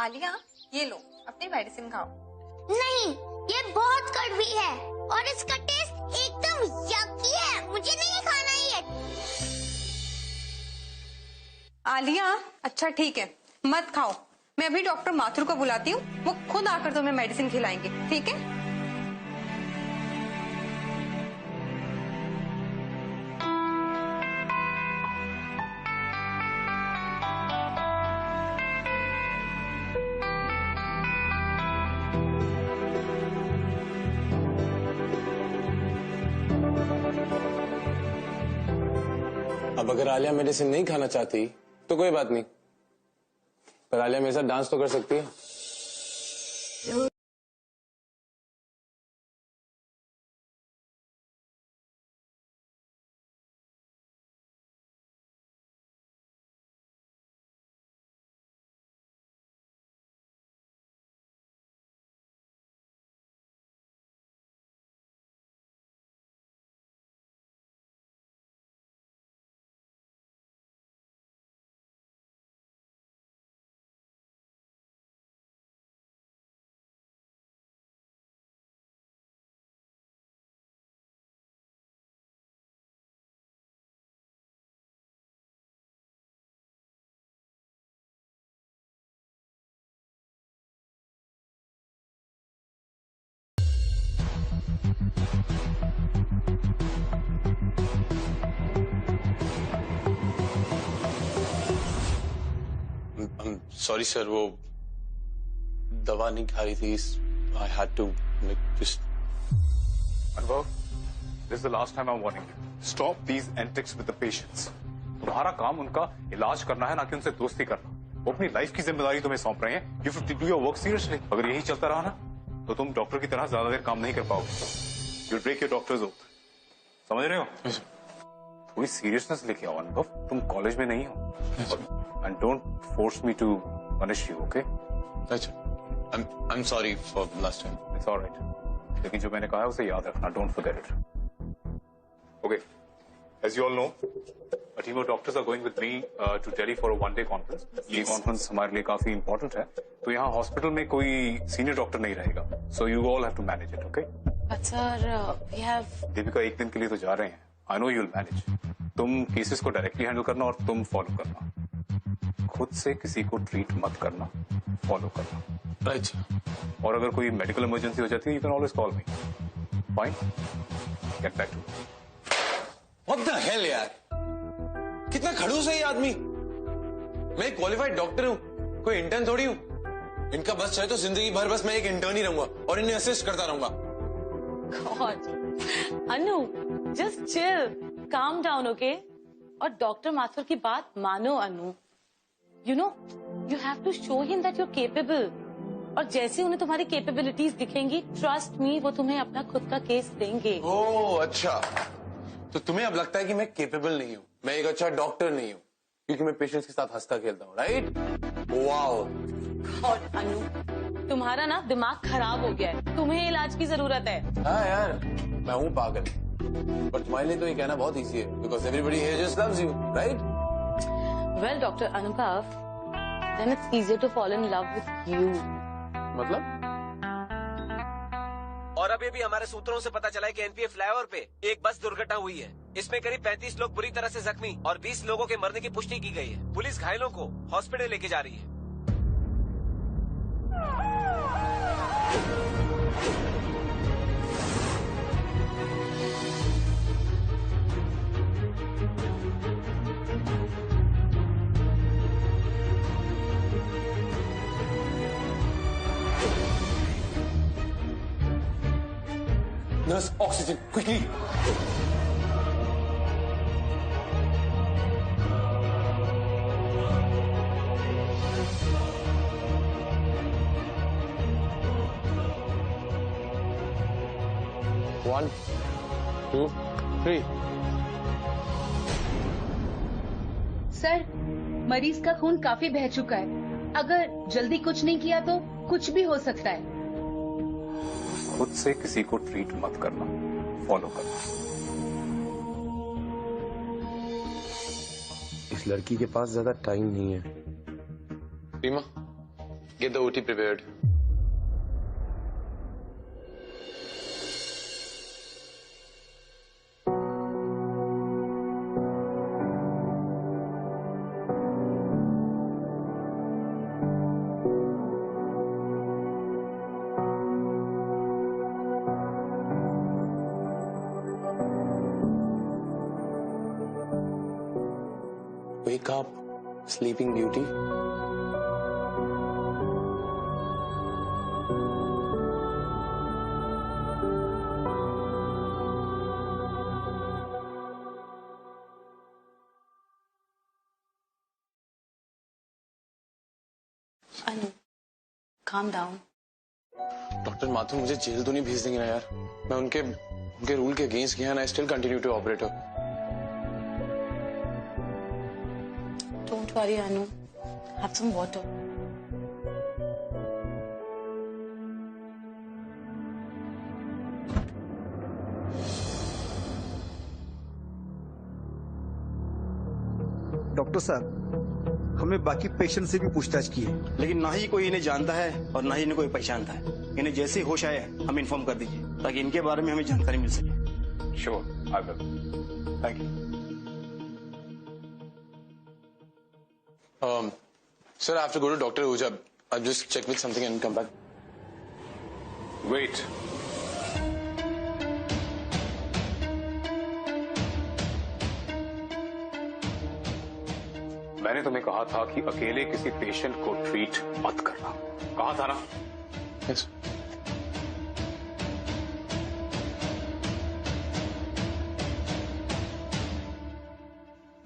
आलिया, ये लो अपनी मेडिसिन खाओ। नहीं, ये बहुत कड़वी है और इसका टेस्ट एकदम यकी है, मुझे नहीं खाना ये। आलिया, अच्छा ठीक है, मत खाओ। मैं अभी डॉक्टर माथुर को बुलाती हूँ, वो खुद आकर तुम्हें मेडिसिन खिलाएंगे, ठीक है? अब अगर आलिया मेडिसिन नहीं खाना चाहती तो कोई बात नहीं, पर आलिया मेरे साथ डांस तो कर सकती है। सॉरी सर, वो दवा नहीं खा रही थी। I had to just. Anubhav, this is the last time I am warning you. Stop these antics with the patients. तुम्हारा काम उनका इलाज करना है, ना कि उनसे दोस्ती करना। वो अपनी लाइफ की जिम्मेदारी तुम्हें सौंप रहे हैं। You should do your work seriously. अगर यही चलता रहा ना तो तुम डॉक्टर की तरह ज्यादा देर काम नहीं कर पाओगे। You break your doctor's oath. समझ रहे हो? थोड़ी सीरियसनेस लेके आओ अनुभव, तुम कॉलेज में नहीं हो। And don't force me to punish you, okay? अच्छा, I'm sorry for last time. It's all right. लेकिन जो मैंने कहा है उसे याद रखना. Don't forget it. Okay. As you all know, a team of doctors are going with me to Delhi for a one-day conference. ये conference हमारे लिए काफी important है. तो यहाँ हॉस्पिटल में कोई सीनियर डॉक्टर नहीं रहेगा. So you all have to manage it, okay? But sir, we have. Deepika, एक दिन के लिए तो जा रहे हैं. I know you'll manage. तुम केसेस को डायरेक्टली हैंडल करना और तुम फॉलो करना. खुद से किसी को ट्रीट मत करना, फॉलो करना. राइट. और अगर कोई मेडिकल इमरजेंसी हो जाती है, you can always call me. Fine, get back to. What the hell यार, कितना खड़ूस है ये आदमी. मैं एक क्वालिफाइड डॉक्टर हूँ, कोई इंटर्न थोड़ी हूँ. इनका बस चाहे तो जिंदगी भर बस मैं एक इंटर्न ही रहूंगा और इन्हें असिस्ट करता रहूंगा. God, अनु, just chill, calm down, okay? और डॉक्टर माथुर की बात मानो अनु. You know, you have to show him that you're capable. और जैसे उन्हें तुम्हारी कैपेबिलिटीज दिखेंगी, ट्रस्ट मी, वो तुम्हें अपना खुद का केस देंगे. ओह अच्छा, तो तुम्हें अब लगता है कि मैं केपेबल नहीं हूँ, मैं एक अच्छा डॉक्टर नहीं हूँ, क्योंकि मैं पेशेंट्स के साथ हंसता खेलता हूँ, राइट? वाओ. और अनु, तुम्हारा ना दिमाग खराब हो गया है, तुम्हें इलाज की जरूरत है. हाँ यार, मैं हूँ पागल, पर तुम्हारे लिए तो ये कहना बहुत इजी है, because everybody here just loves you, right? Well doctor अनुभव, then it's easier to fall in love with you. मतलब? और अभी भी हमारे सूत्रों से पता चला है कि एनपीए फ्लाईओवर पे एक बस दुर्घटना हुई है. इसमें करीब 35 लोग बुरी तरह से जख्मी और 20 लोगों के मरने की पुष्टि की गई है. पुलिस घायलों को हॉस्पिटल लेके जा रही है. Nurse, oxygen, quickly! One, two, three. Sir, मरीज का खून काफी बह चुका है. अगर जल्दी कुछ नहीं किया तो कुछ भी हो सकता है. खुद से किसी को ट्रीट मत करना, फॉलो करना. इस लड़की के पास ज्यादा टाइम नहीं है. Reema, Get the OT prepared. Wake up, Sleeping Beauty. Anu, calm down. Doctor Mathur मुझे जेल तो नहीं भेज देंगे ना यार? मैं उनके रूल के अगेंस्ट गया ना, I still continue to operate. Don't worry, Anu. Have some water. Doctor साहब, हमने बाकी पेशेंट से भी पूछताछ की है, लेकिन ना ही कोई इन्हें जानता है और ना ही इन्हें कोई पहचानता है. इन्हें जैसे ही होश आए हम इन्फॉर्म कर दीजिए ताकि इनके बारे में हमें जानकारी मिल सके. Sure, I will. Thank you. Sir, I have to go to Dr. Ahuja. I'll just check with something and come back. Wait. मैंने तुम्हें कहा था कि अकेले किसी पेशेंट को ट्रीट मत करना. कहा था ना? Yes.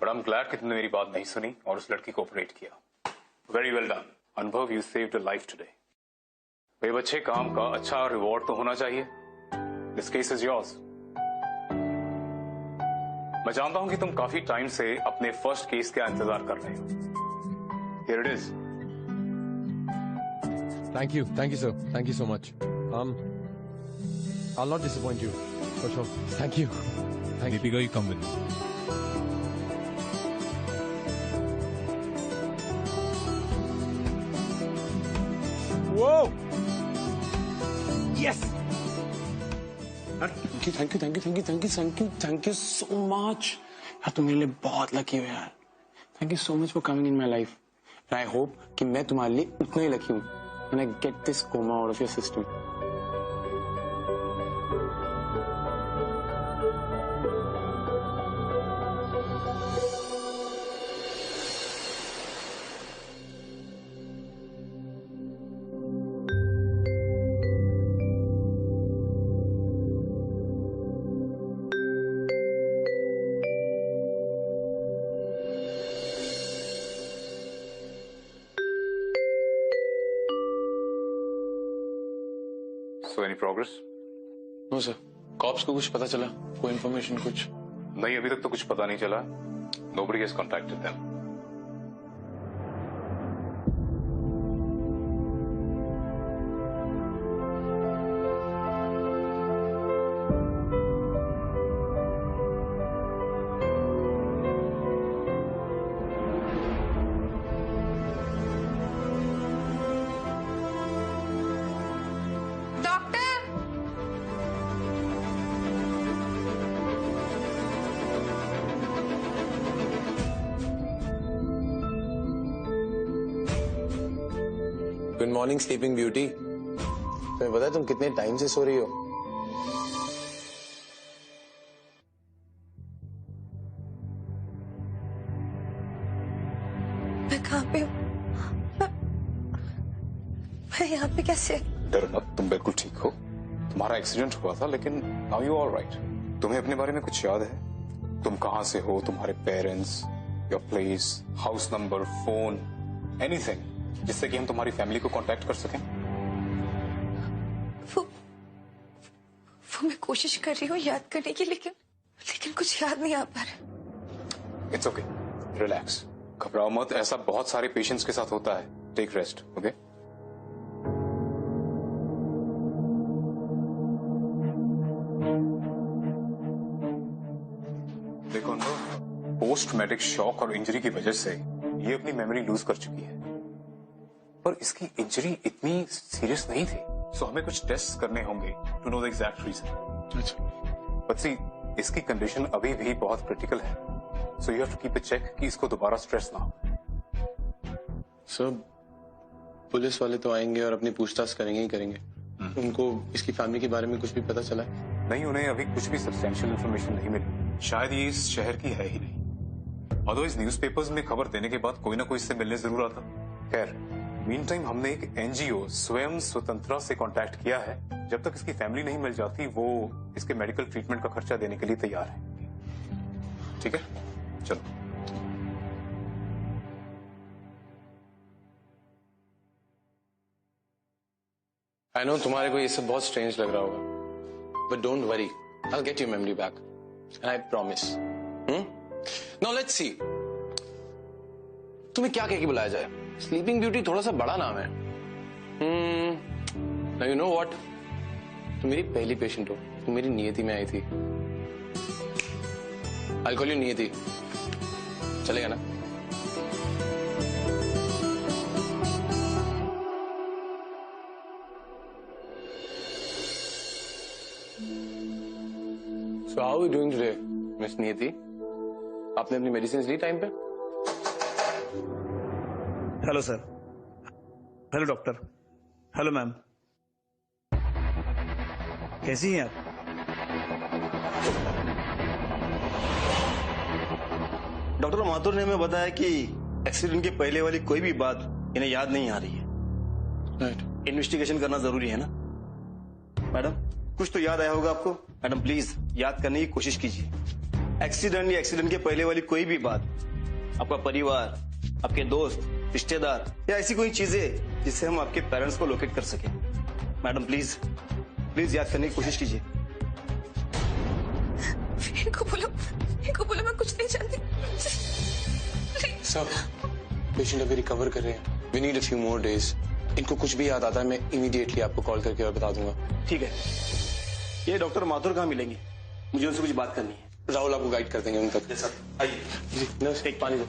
But I'm glad कि तुमने मेरी बात नहीं सुनी और उस लड़की को ऑपरेट किया. Very well done. अनुभव, you saved a life today. भाई बच्चे, काम का अच्छा रिवॉर्ड तो होना चाहिए. This case is yours. मैं जानता हूं कि तुम काफी टाइम से अपने फर्स्ट केस का इंतजार कर रहे हो. Here it is. Thank you, sir. Thank you so much. I'll not disappoint you, for sure. Thank you. Deepika, you come with me. Whoa! Yes! Thank you so much. यार तुम मेरे लिए बहुत लकी हो यार. Thank you so much for coming in my life. And I hope कि मैं तुम्हारे लिए उतना ही लकी हूँ when I get this coma out of your system. So any progress? No sir. Cops को कुछ पता चला? कोई information कुछ? नहीं, अभी तक तो कुछ पता नहीं चला. Nobody has contacted them. Good morning sleeping beauty. तुम्हें पता है तुम कितने टाइम से सो रही हो? मैं कहाँ पे हूँ? मैं यहाँ पे कैसे? डर मत, तुम बिल्कुल ठीक हो. तुम्हारा एक्सीडेंट हुआ था लेकिन नाउ यू ऑल राइट. तुम्हें अपने बारे में कुछ याद है? तुम कहाँ से हो, तुम्हारे parents, your place, house number, phone, anything जिससे कि हम तुम्हारी फैमिली को कांटेक्ट कर सकें. वो मैं कोशिश कर रही हूँ याद करने की, लेकिन कुछ याद नहीं आ पा रहा. इट्स ओके, रिलैक्स, घबराओ मत. ऐसा बहुत सारे पेशेंट्स के साथ होता है. Take rest. ओके. देखो ना, पोस्ट ट्रॉमेटिक शॉक और इंजरी की वजह से ये अपनी मेमोरी लूज कर चुकी है. पर इसकी इंजरी इतनी सीरियस नहीं थी, सो हमें कुछ टेस्ट करने होंगे to know the exact reason. अच्छा, बट सी, इसकी कंडीशन अभी भी बहुत क्रिटिकल है, so you have to keep a check कि इसको दोबारा स्ट्रेस ना हो। सर पुलिस वाले तो आएंगे और अपनी पूछताछ करेंगे ही करेंगे। उनको इसकी फैमिली के बारे में कुछ भी पता चला है? नहीं, उन्हें अभी कुछ भी सब्सटेंशियल इंफॉर्मेशन नहीं मिली। शायद ये इस शहर की है ही नहीं। ऑल्दो इस न्यूज़पेपर्स में खबर देने के बाद कोई ना कोई इससे मिलने जरूर आता। खैर, मीन टाइम हमने एक एनजीओ स्वयं स्वतंत्रता से कांटेक्ट किया है। जब तक इसकी फैमिली नहीं मिल जाती, वो इसके मेडिकल ट्रीटमेंट का खर्चा देने के लिए तैयार है। ठीक है, चलो। आई नो तुम्हारे को ये सब बहुत स्ट्रेंज लग रहा होगा, but don't worry, I will get your memory back and I promise. Now let's see, तुम्हें क्या कह के बुलाया जाए? स्लीपिंग ब्यूटी थोड़ा सा बड़ा नाम है। नाउ यू नो व्हाट, तुम मेरी पहली पेशेंट हो, तुम मेरी नियति में आई थी। आई विल कॉल यू नियति, चलेगा ना? So how are we doing today, Miss नियति? आपने अपनी मेडिसिन ली टाइम पे? Hello sir. Hello doctor. Hello ma'am. कैसी हैं आप? डॉक्टर माथुर ने हमें बताया कि एक्सीडेंट के पहले वाली कोई भी बात इन्हें याद नहीं आ रही है। राइट। इन्वेस्टिगेशन करना जरूरी है ना? मैडम, कुछ तो याद आया होगा आपको। मैडम प्लीज याद करने की कोशिश कीजिए। एक्सीडेंट या एक्सीडेंट के पहले वाली कोई भी बात, आपका परिवार, आपके दोस्त, रिश्तेदार या ऐसी कोई चीजें जिससे हम आपके पेरेंट्स को लोकेट कर सके। मैडम प्लीज प्लीज याद करने की कोशिश कीजिए। इनको बोलो मैं कुछ नहीं जानती। सर, पेशेंट अभी रिकवर कर रहे हैं। We need a few more days. इनको कुछ भी याद आता है, मैं इमीडिएटली आपको कॉल करके और बता दूंगा। ठीक है। ये डॉक्टर माथुर कहाँ मिलेंगे? मुझे उनसे कुछ बात करनी है। राहुल आपको गाइड कर देंगे उन तक। सर आइए। जी नर्स, एक पानी दो।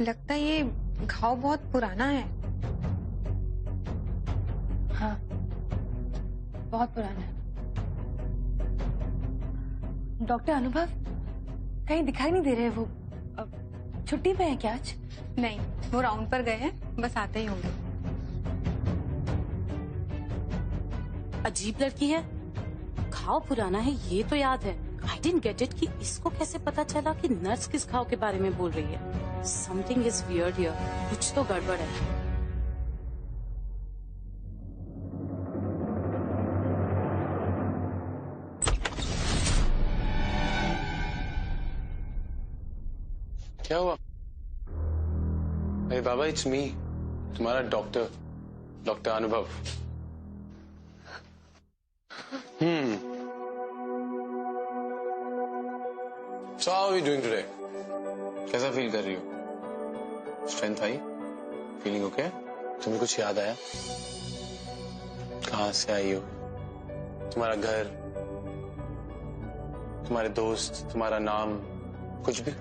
लगता है ये घाव बहुत पुराना है। हाँ, बहुत पुराना है। डॉक्टर अनुभव कहीं दिखाई नहीं दे रहे। वो छुट्टी पे है क्या आज? नहीं, वो राउंड पर गए हैं, बस आते ही होंगे। अजीब लड़की है। घाव पुराना है ये तो याद है। आई डिडंट गेट इट कि इसको कैसे पता चला कि नर्स किस घाव के बारे में बोल रही है। Something is weird here. कुछ तो गड़बड़ है। क्या हुआ? अरे बाबा, इट्स मी, तुम्हारा डॉक्टर अनुभव। So how are you doing today? कैसा फील कर रही हो? स्ट्रेंथ आई? Feeling okay? तुम्हें कुछ याद आया? कहाँ से आई हो? तुम्हारा घर, तुम्हारे दोस्त, तुम्हारा नाम, कुछ भी?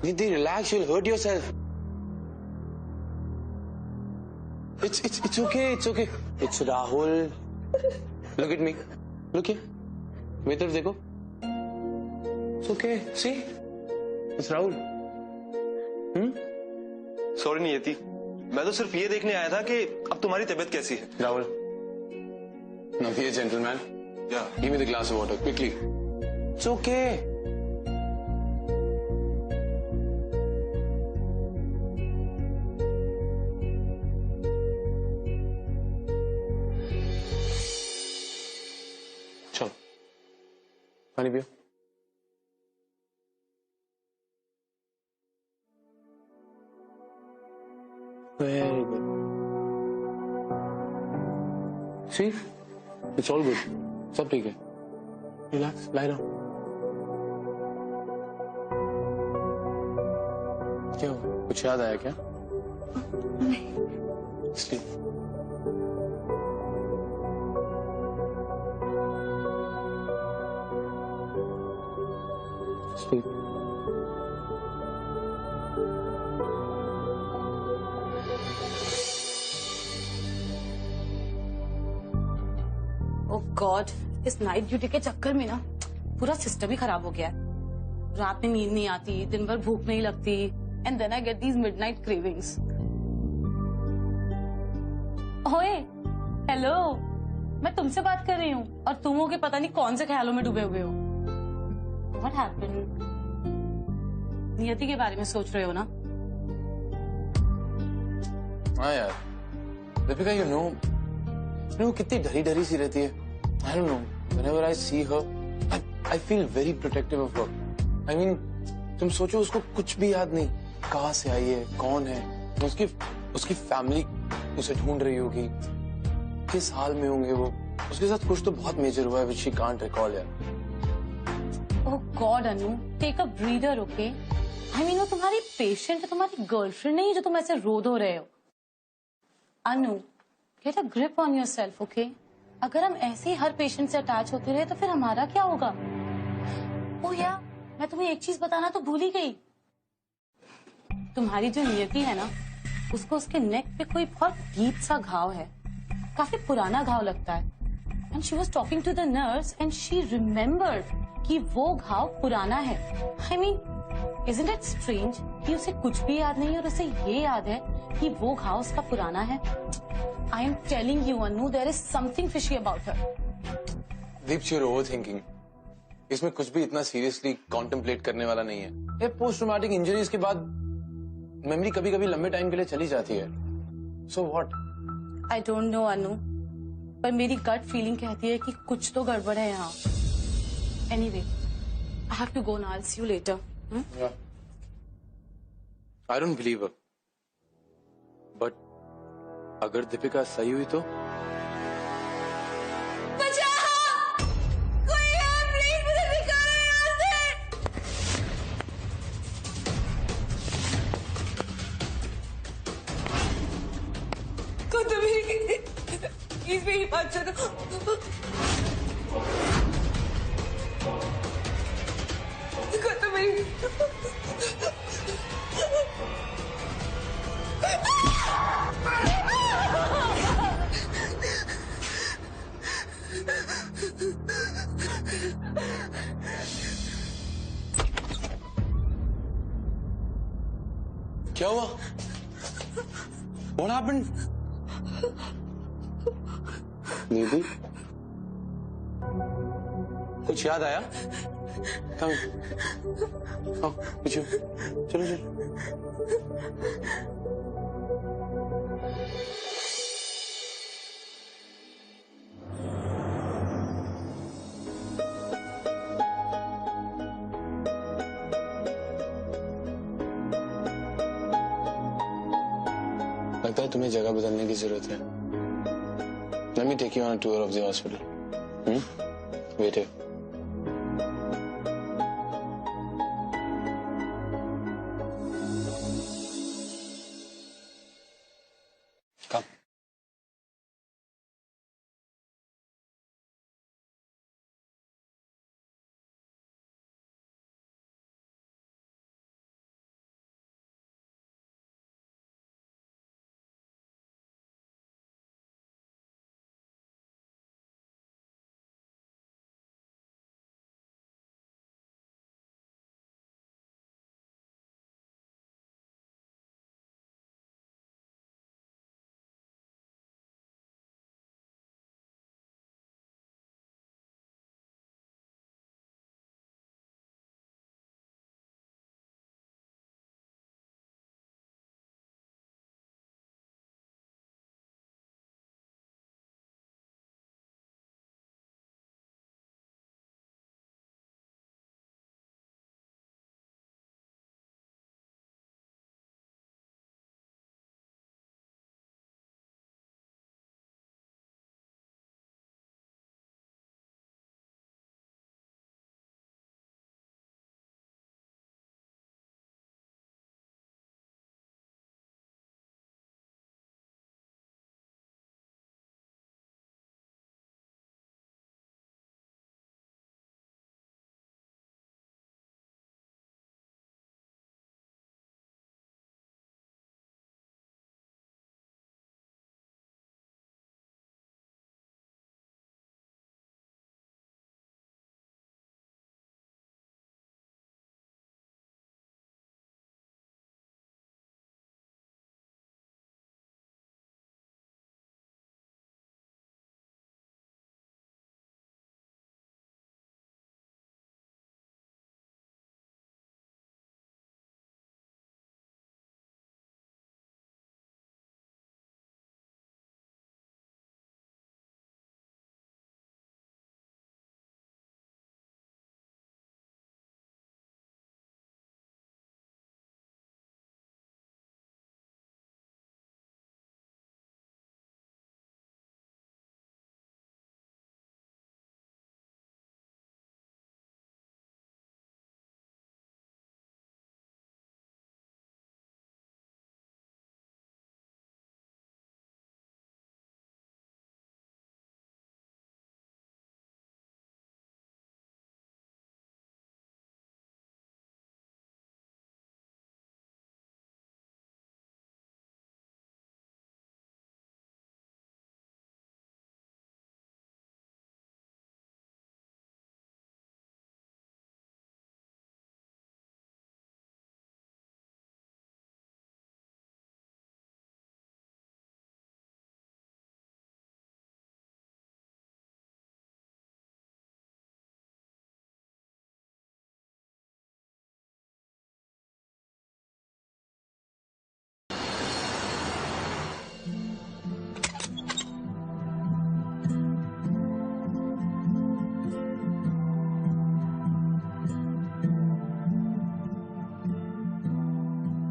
Nidhi, relax. You'll hurt yourself. It's okay. It's okay. It's Rahul. Look at me. Look here. मेरी तरफ देखो. It's okay. See? It's Rahul. Sorry नियति, मैं तो सिर्फ ये देखने आया था कि अब तुम्हारी तबीयत कैसी है. Rahul. Now here, gentleman. Yeah. Give me the glass of water quickly. It's okay. चलो, पानी पियो. Very good. See? It's all good. सब ठीक है. Relax, lie down. क्या हुआ? कुछ याद आया क्या? नहीं. Sleep. Sleep. ओह गॉड, इस नाइट ड्यूटी के चक्कर में ना पूरा सिस्टम ही खराब हो गया है. रात में नींद नहीं आती, दिन भर भूख नहीं लगती, and then I get these midnight cravings. ओए, हेलो, मैं तुमसे बात कर रही हूँ और तुम हो के पता नहीं कौन से ख्यालों में डूबे हुए हो. What happened? नियति के बारे में सोच रहे हो ना? हाँ यार, दीपिका, you know कितनी डरी डरी सी रहती है. I don't know. Whenever I see her, I feel very protective of her. I mean, तुम सोचो उसको कुछ भी याद नहीं. कहाँ से आई है, कौन है, उसकी फैमिली उसे ढूंढ रही होगी, किस हाल में होंगे वो. उसके साथ कुछ तो बहुत मेजर हुआ है which she can't recall यार. Oh God Anu, take a breather, okay? I mean वो तुम्हारी पेशेंट है, तुम्हारी गर्लफ्रेंड नहीं जो तुम ऐसे रो धो रहे हो. Anu, get a grip on yourself, okay? अगर हम ऐसे ही हर पेशेंट से अटैच होते रहे तो फिर हमारा क्या होगा? ओह यार, मैं तुम्हें एक चीज बताना तो भूल ही गई. तुम्हारी जो नियति है ना, उसको उसके नेक पे कोई बहुत डीप सा घाव है. काफी पुराना घाव लगता है. And she was talking to the nurse and she remembered कि वो घाव पुराना है. I mean, isn't it strange कि उसे कुछ भी याद नहीं और उसे ये याद है कि वो घाव उसका पुराना है. I am telling you, Anu, there is something fishy about her. Deep, you're overthinking. इसमें कुछ भी इतना सीरियसली कॉन्टेम्पलेट करने वाला नहीं है. ये पोस्ट ट्रॉमेटिक इंजरीज के बाद मेमोरी कभी कभी लंबे टाइम के लिए चली जाती है. So what? I don't know, Anu. पर मेरी गट फीलिंग कहती है कि कुछ तो गड़बड़ है यहाँ. Anyway, I have to go now. I'll see you later. Yeah. I don't believe her. But अगर दीपिका सही हुई तो? बचाओ! कोई है, प्लीज मुझे निकालो यहाँ से! को तो प्लीज मेरी बात सुनो. को तो मेरी क्या हुआ? What happened? दीदी, कुछ याद आया? Come. आओ, पीछे. चलो चलो. लगता है तुम्हें जगह बदलने की जरूरत है. Let me take you on a tour of the hospital. Wait here. Come.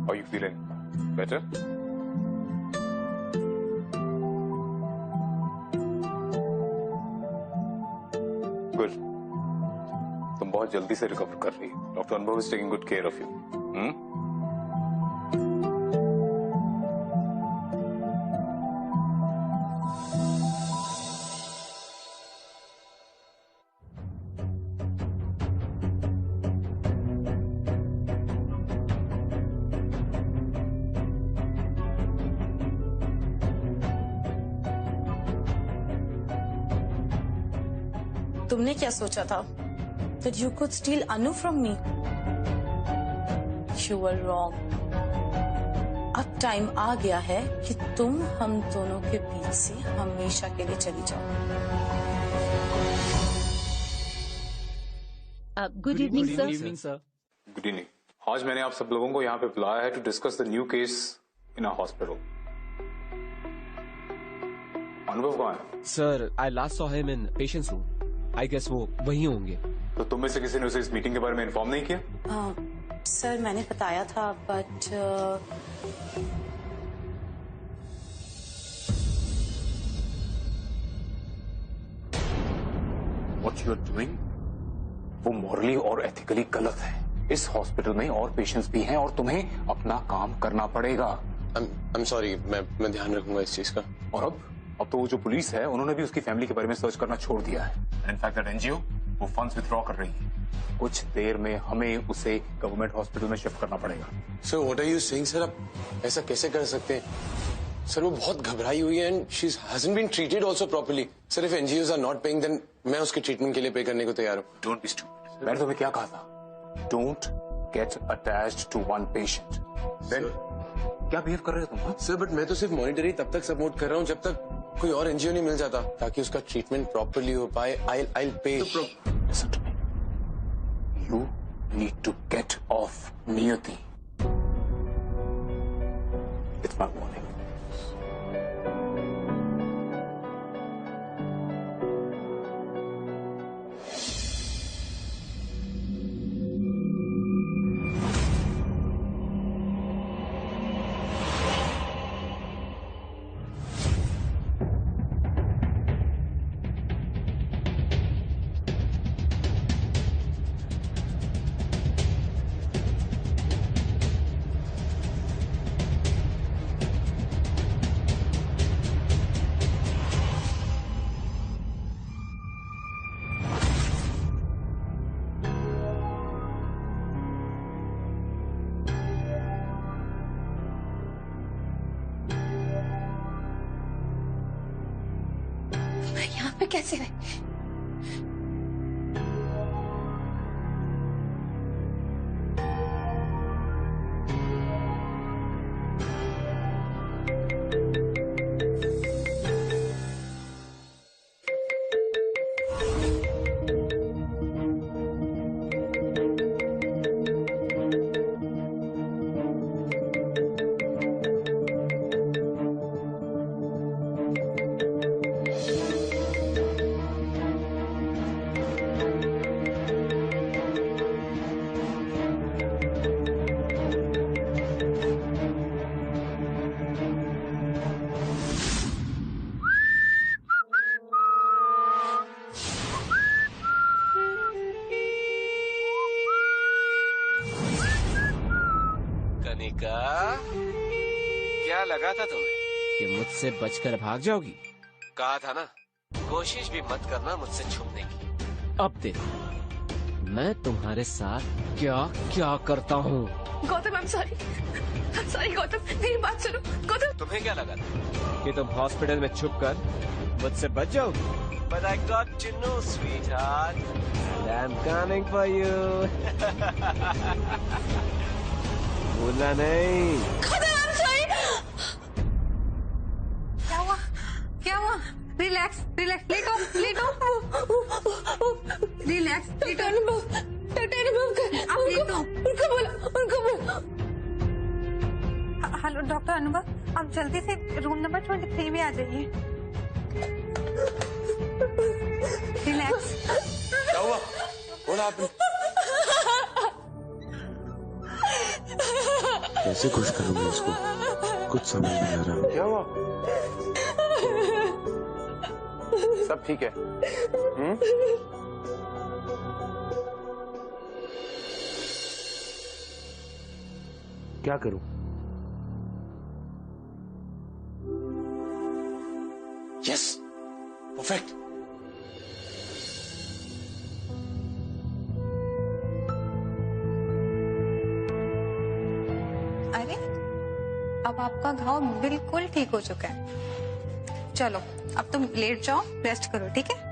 Are you feeling better? Good. तुम बहुत जल्दी से रिकवर कर रही हो. डॉक्टर अनुभव is taking good care of you. तुमने क्या सोचा था? That you could steal Anu from me? You were wrong. अब टाइम आ गया है कि तुम हम दोनों के बीच से हमेशा के लिए चली जाओ. Good evening sir. Good evening. आज मैंने आप सब लोगों को यहाँ पे बुलाया है to discuss the new case in our hospital. Anubhav कहाँ है? Sir, I last saw him in patient's room. I guess वो वहीं होंगे. तो तुम में से किसी ने उसे इस मीटिंग के बारे में इन्फॉर्म नहीं किया? सर मैंने बताया था but What you are doing वो मॉरली और एथिकली गलत है. इस हॉस्पिटल में और पेशेंट्स भी हैं और तुम्हें अपना काम करना पड़ेगा. I'm sorry, मैं ध्यान रखूंगा इस चीज का. और अब तो वो जो पुलिस है उन्होंने भी उसकी फैमिली के बारे में सर्च करना छोड़ दिया है. इनफैक्ट दैट एनजीओ वो फंड्स विथड्रॉ कर रही है. कुछ देर में हमें उसे गवर्नमेंट हॉस्पिटल में शिफ्ट करना पड़ेगा. Sir what are you saying sir? आप ऐसा कैसे कर सकते हैं? सर वो बहुत घबराई हुई है and she hasn't been treated also properly. Sir if NGOs are not paying then मैं उसके ट्रीटमेंट के लिए पे करने को तैयार हूँ. Don't be stupid. मैंने तुम्हें क्या कहा था? Don't get attached to one patient. Then क्या बिहेव कर रहे हो तुम? सर बट मैं तो सिर्फ मॉनिटरी तब तक सपोर्ट कर रहा हूँ जब तक कोई और एनजीओ नहीं मिल जाता ताकि उसका ट्रीटमेंट प्रॉपर्ली हो पाए. I'll pay. Listen to me. You need to get off Niyati. It's my warning. यहाँ पे कैसे रहे? कनिका, क्या लगा था तुम्हें कि मुझसे बचकर भाग जाओगी? कहा था ना, कोशिश भी मत करना मुझसे छुपने की. अब देखो मैं तुम्हारे साथ क्या क्या करता हूँ. गौतम I'm sorry गौतम, मेरी बात सुनो. गौतम तुम्हें क्या लगा था कि तुम हॉस्पिटल में छुपकर मुझसे बच जाओगी? But I got to know, sweetheart. I'm coming for you. भूलना नहीं. I'm sorry. क्या हुआ? रिलैक्स, लेटो. रिलैक्स, लेटो. उनको बोलो. हेलो डॉक्टर अनुभव, आप जल्दी से रूम नंबर 23 में आ जाइए. रिलैक्स. क्या हुआ? What happened? कैसे खुश करूं मैं इसको, कुछ समझ नहीं आ रहा। क्या हुआ? सब ठीक है? क्या करूं? Yes, perfect. अरे अब आपका घाव बिल्कुल ठीक हो चुका है। चलो अब तुम लेट जाओ, रेस्ट करो, ठीक है?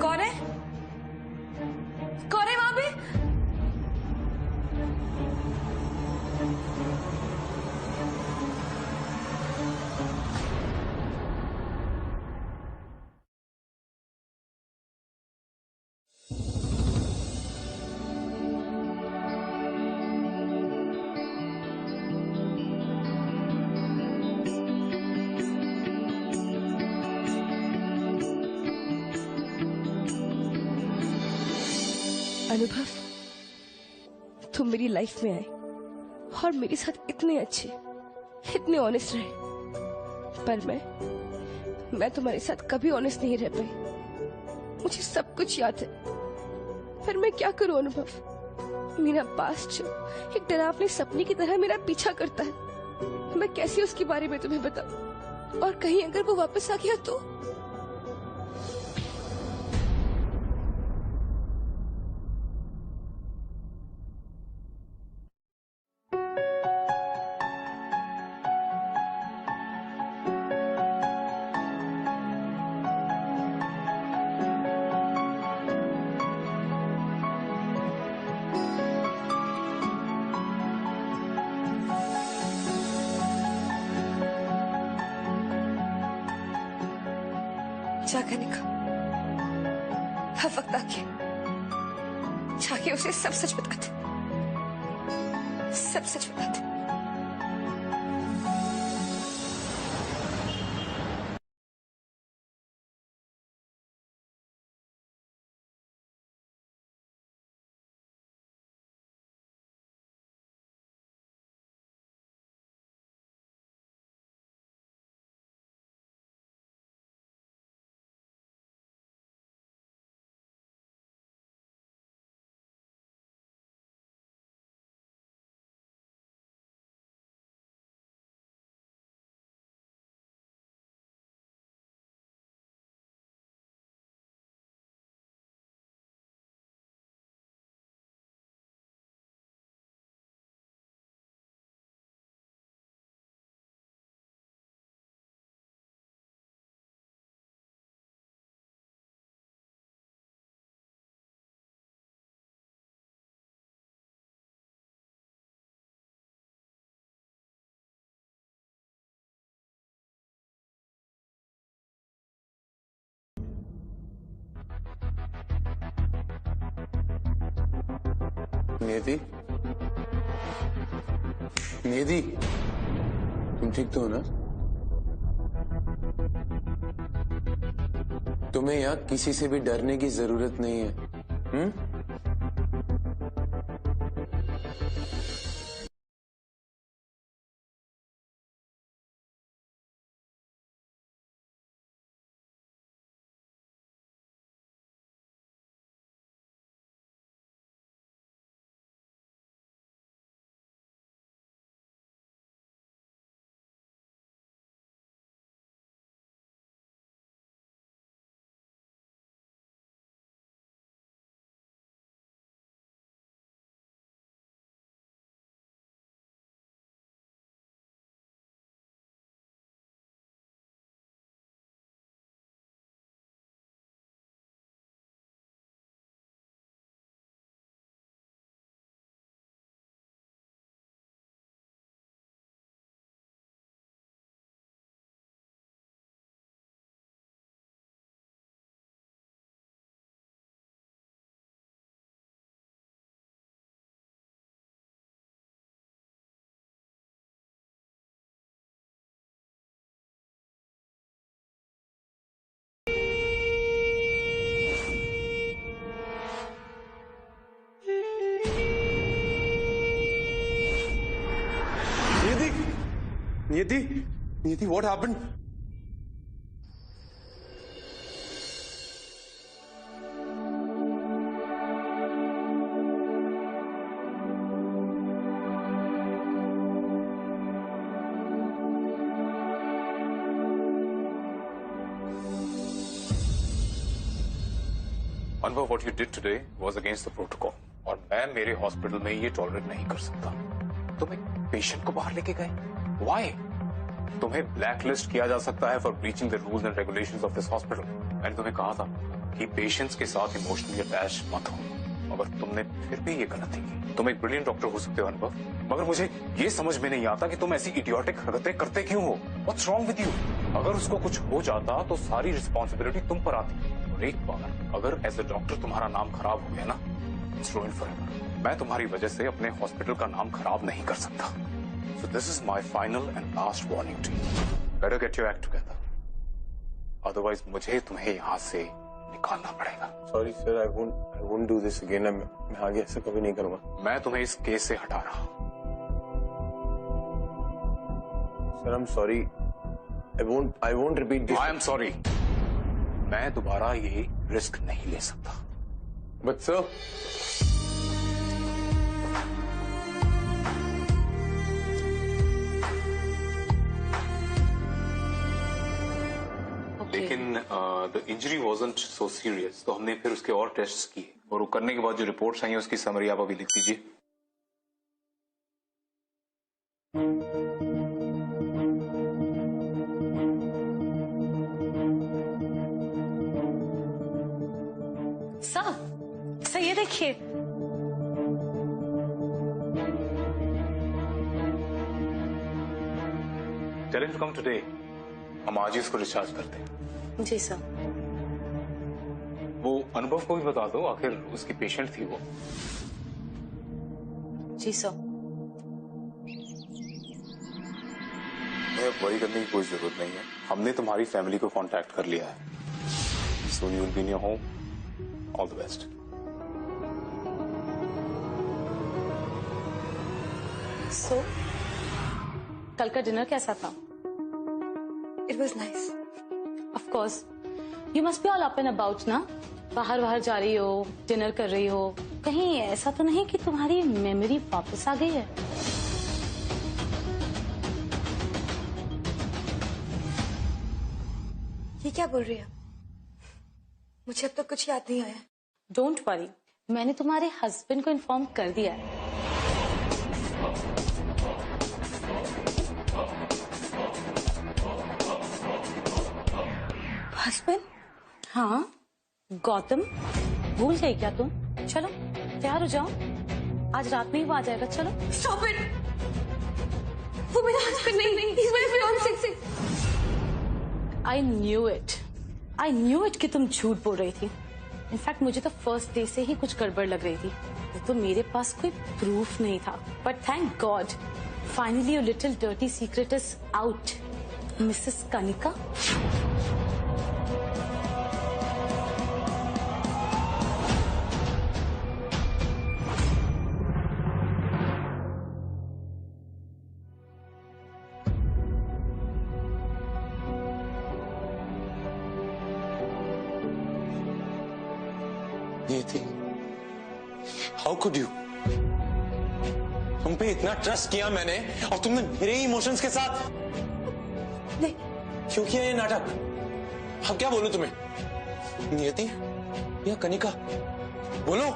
कौन है? कौन है वहां पे? अनुभव, तुम मेरी लाइफ में आए और मेरे साथ इतने अच्छे, इतने ऑनेस्ट रहे, पर मैं तुम्हारे साथ कभी ऑनेस्ट नहीं रह पाई। मुझे सब कुछ याद है, पर मैं क्या करूं अनुभव? मेरा पास्ट जो एक डरावने सपने की तरह मेरा पीछा करता है, मैं कैसे उसके बारे में तुम्हें बताऊं? और कहीं अगर वो वापस आ गया तो? जागने का अब वक्त आ गया, जाके उसे सब सच बताते, सब सच बताते। नियति, नियति, तुम ठीक तो हो ना? तुम्हें यहाँ किसी से भी डरने की जरूरत नहीं है। नियति, नियति, what happened? अनुभव, what you did today was against the protocol. और मैं मेरे हॉस्पिटल में ये टॉलरेट नहीं कर सकता। तुम एक पेशेंट को बाहर लेके गए, Why? तुम्हें ब्लैकलिस्ट किया जा सकता है for breaching the rules and regulations of this hospital. मैंने तुम्हें कहा था कि पेशेंट्स के साथ इमोशनली अटैच मत हो, मगर तुमने फिर भी ये गलती की। तुम एक ब्रिलियंट डॉक्टर हो सकते हो अनुभव, मगर मुझे ये समझ में नहीं आता कि तुम ऐसी इडियोटिक हरकतें करते क्यों हो। What's wrong with you? अगर उसको कुछ हो जाता तो सारी रिस्पॉन्सिबिलिटी तुम पर आती। और एक बार अगर एज अ डॉक्टर तुम्हारा नाम खराब हो गया ना, इट्स रुइन्ड फॉरएवर। मैं तुम्हारी वजह से अपने हॉस्पिटल का नाम खराब नहीं कर सकता। So this is my final and last warning to you. Better get your act together. Otherwise मुझे तुम्हें यहाँ से निकालना पड़ेगा। Sorry sir, I won't do this again. मैं आगे ऐसा कभी नहीं करूँगा। मैं तुम्हें इस केस से हटा रहा हूँ। Sir, I'm sorry. I won't repeat this. I am sorry. मैं दोबारा ये रिस्क नहीं ले सकता। But sir. लेकिन the injury wasn't so serious, तो हमने फिर उसके और टेस्ट्स किए और वो करने के बाद जो रिपोर्ट्स आई हैं उसकी समरी आप अभी लिख दीजिए। सर ये देखिए, tell him to come today. हम आज ही उसको डिस्चार्ज करते हैं। जी सर। वो अनुभव को भी बता दो, आखिर उसकी पेशेंट थी वो। जी सर। वरी करने की कोई जरूरत नहीं है, हमने तुम्हारी फैमिली को कांटेक्ट कर लिया है। Soon you will be in your home. All the best. So, कल का डिनर कैसा था? It was nice. Of course. You must be all up and about ना? बाहर जा रही हो, डिनर कर रही हो, कहीं ऐसा तो नहीं कि तुम्हारी मेमोरी वापस आ गई है? ये क्या बोल रही है? मुझे अब तक कुछ याद नहीं आया। डोंट वरी, मैंने तुम्हारे हस्बैंड को इन्फॉर्म कर दिया है। हस्बैंड? हाँ, गौतम, भूल गई क्या तुम? चलो तैयार हो जाओ, आज रात में ही वो आ जाएगा। चलो। Stop it! वो मेरा हस्बैंड नहीं, he's my fiancé। I knew it कि तुम झूठ बोल रही थी। इनफैक्ट मुझे तो फर्स्ट डे से ही कुछ गड़बड़ लग रही थी, तो मेरे पास कोई प्रूफ नहीं था। But thank God, finally your little dirty secret is out, Mrs Kanika. नियति, हाउ कुड यू? तुम पे इतना ट्रस्ट किया मैंने और तुमने मेरे इमोशंस के साथ नहीं। क्यों किया ये नाटक? अब क्या बोलूं तुम्हें? नियति या कनिका, बोलो।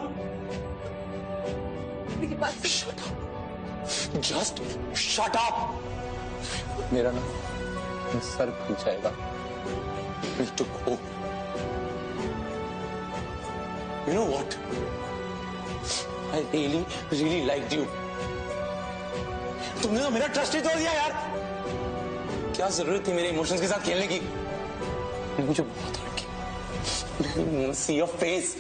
मेरी बात shut up, just shut up. मेरा ना सर खुल जाएगा। Need to go. You know what? I really liked you. तुमने तो मेरा ट्रस्ट ही तोड़ दिया यार। क्या जरूरत थी मेरे इमोशंस के साथ खेलने की? मुझे बहुत हर्ट किया। See your face.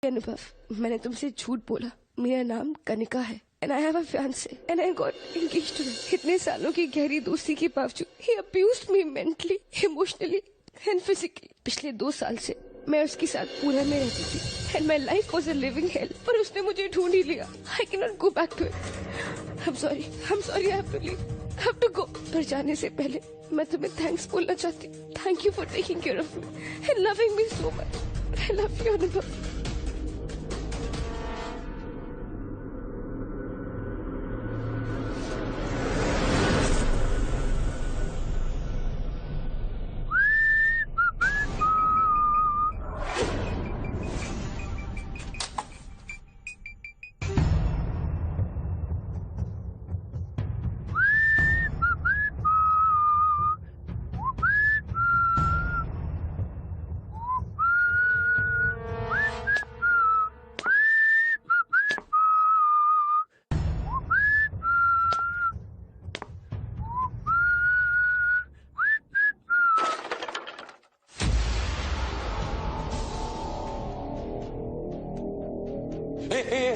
अनुभव, मैंने तुमसे झूठ बोला। मेरा नाम कनिका है and I have a fiance and I got engaged to him. इतने सालों की गहरी दोस्ती के बावजूद ही abused me mentally, emotionally and physically. पिछले 2 साल से मैं उसके साथ पूरे में रहती थी and my life was a living hell, पर उसने मुझे ढूंढ ही लिया। I can not go back to it. I am sorry, I have to leave, I have to go. पर जाने से पहले मैं तुम्हें थैंक्स बोलना चाहती हूँ। Thank you for taking care of me and loving me so much. I love you अनुभव।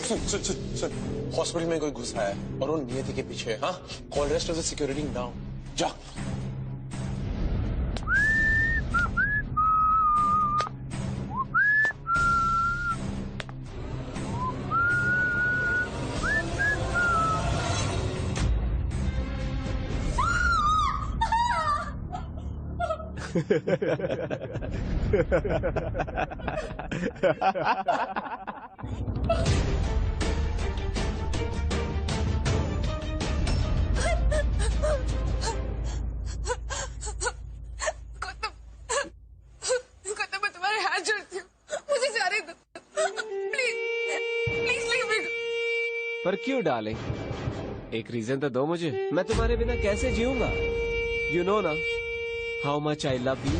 सुन सुन सुन सुन, हॉस्पिटल में कोई घुसा है और वो नियति के पीछे है। हाँ, call rest of the security down. जा। पर क्यों डार्लिंग, एक रीजन तो दो मुझे। मैं तुम्हारे बिना कैसे जीऊंगा? यू नो ना how much I love you.